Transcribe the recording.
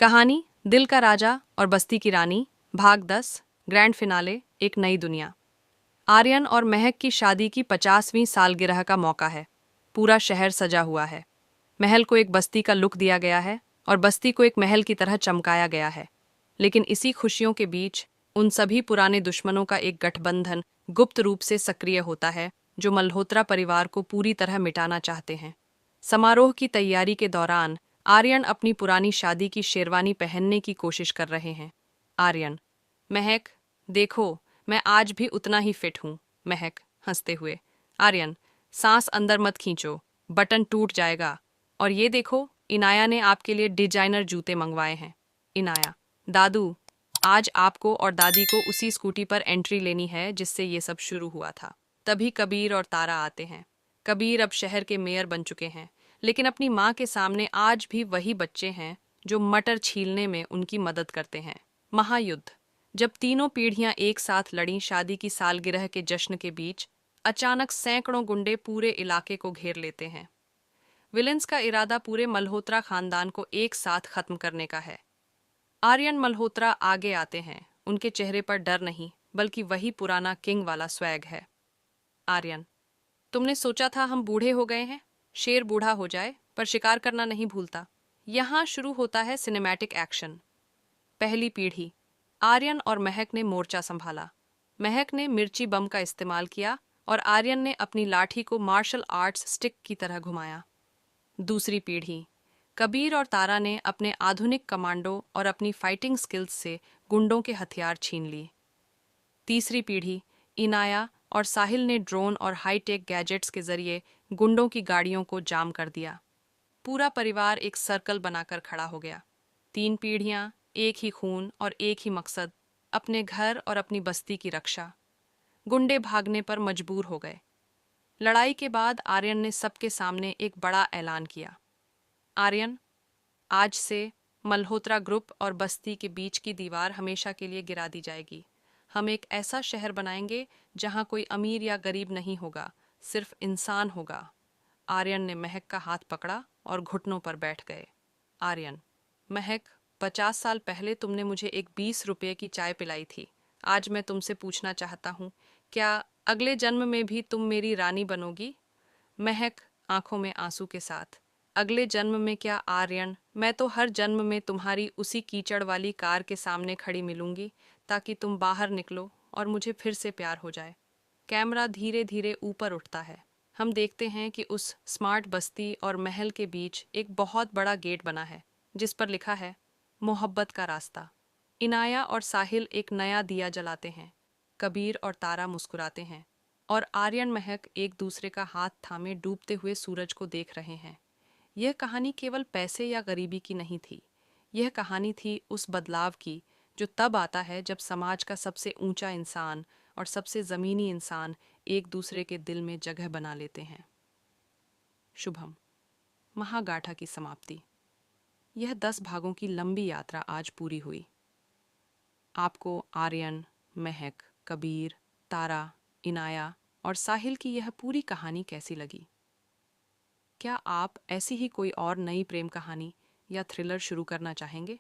कहानी दिल का राजा और बस्ती की रानी, भाग 10, ग्रैंड फिनाले, एक नई दुनिया। आर्यन और महक की शादी की 50वीं सालगिरह का मौका है। पूरा शहर सजा हुआ है। महल को एक बस्ती का लुक दिया गया है और बस्ती को एक महल की तरह चमकाया गया है। लेकिन इसी खुशियों के बीच उन सभी पुराने दुश्मनों का एक गठबंधन गुप्त रूप से सक्रिय होता है, जो मल्होत्रा परिवार को पूरी तरह मिटाना चाहते हैं। समारोह की तैयारी के दौरान आर्यन अपनी पुरानी शादी की शेरवानी पहनने की कोशिश कर रहे हैं। आर्यन: महक, देखो, मैं आज भी उतना ही फिट हूँ। महक हंसते हुए: आर्यन: सांस अंदर मत खींचो, बटन टूट जाएगा। और ये देखो, इनाया ने आपके लिए डिजाइनर जूते मंगवाए हैं। इनाया: दादू, आज आपको और दादी को उसी स्कूटी पर एंट्री लेनी है जिससे ये सब शुरू हुआ था। तभी कबीर और तारा आते हैं। कबीर अब शहर के मेयर बन चुके हैं, लेकिन अपनी माँ के सामने आज भी वही बच्चे हैं जो मटर छीलने में उनकी मदद करते हैं। महायुद्ध। जब तीनों पीढ़ियां एक साथ लड़ीं शादी की सालगिरह के जश्न के बीच, अचानक सैकड़ों गुंडे पूरे इलाके को घेर लेते हैं। विलेंस का इरादा पूरे मल्होत्रा खानदान को एक साथ खत्म करने का है। आर्यन मल्होत्रा आगे आते हैं। उनके चेहरे पर डर नहीं, बल्कि वही पुराना किंग वाला स्वैग है। आर्यन: तुमने सोचा था हम बूढ़े हो गए हैं? शेर बूढ़ा हो जाए पर शिकार करना नहीं भूलता। यहाँ शुरू होता है सिनेमैटिक एक्शन। पहली पीढ़ी। आर्यन और महक ने मोर्चा संभाला। महक ने मिर्ची बम का इस्तेमाल किया और आर्यन ने अपनी लाठी को मार्शल आर्ट्स स्टिक की तरह घुमाया। दूसरी पीढ़ी। कबीर और तारा ने अपने आधुनिक कमांडो और अपनी फाइटिंग स्किल्स से गुंडों के हथियार छीन लिए। तीसरी पीढ़ी। इनाया और साहिल ने ड्रोन और हाईटेक गैजेट्स के जरिए गुंडों की गाड़ियों को जाम कर दिया। पूरा परिवार एक सर्कल बनाकर खड़ा हो गया। तीन पीढ़ियां, एक ही खून और एक ही मकसद, अपने घर और अपनी बस्ती की रक्षा। गुंडे भागने पर मजबूर हो गए। लड़ाई के बाद आर्यन ने सबके सामने एक बड़ा ऐलान किया। आर्यन, आज से मल्होत्रा ग्रुप और बस्ती के बीच की दीवार हमेशा के लिए गिरा दी जाएगी। हम एक ऐसा शहर बनाएंगे जहां कोई अमीर या गरीब नहीं होगा, सिर्फ इंसान होगा। आर्यन ने महक का हाथ पकड़ा और घुटनों पर बैठ गए। आर्यन: महक, 50 साल पहले तुमने मुझे एक 20 रुपये की चाय पिलाई थी। आज मैं तुमसे पूछना चाहता हूँ, क्या अगले जन्म में भी तुम मेरी रानी बनोगी? महक आंखों में आंसू के साथ: अगले जन्म में क्या आर्यन, मैं तो हर जन्म में तुम्हारी उसी कीचड़ वाली कार के सामने खड़ी मिलूंगी ताकि तुम बाहर निकलो और मुझे फिर से प्यार हो जाए। कैमरा धीरे धीरे ऊपर उठता है। हम देखते हैं कि उस स्मार्ट बस्ती और महल के बीच एक बहुत बड़ा गेट बना है जिस पर लिखा है मोहब्बत का रास्ता। इनाया और साहिल एक नया दिया जलाते हैं। कबीर और तारा मुस्कुराते हैं और आर्यन महक एक दूसरे का हाथ थामे डूबते हुए सूरज को देख रहे हैं। यह कहानी केवल पैसे या गरीबी की नहीं थी। यह कहानी थी उस बदलाव की जो तब आता है जब समाज का सबसे ऊंचा इंसान और सबसे ज़मीनी इंसान एक दूसरे के दिल में जगह बना लेते हैं। शुभम। महागाथा की समाप्ति। यह 10 भागों की लंबी यात्रा आज पूरी हुई। आपको आर्यन, महक, कबीर, तारा, इनाया और साहिल की यह पूरी कहानी कैसी लगी? क्या आप ऐसी ही कोई और नई प्रेम कहानी या थ्रिलर शुरू करना चाहेंगे?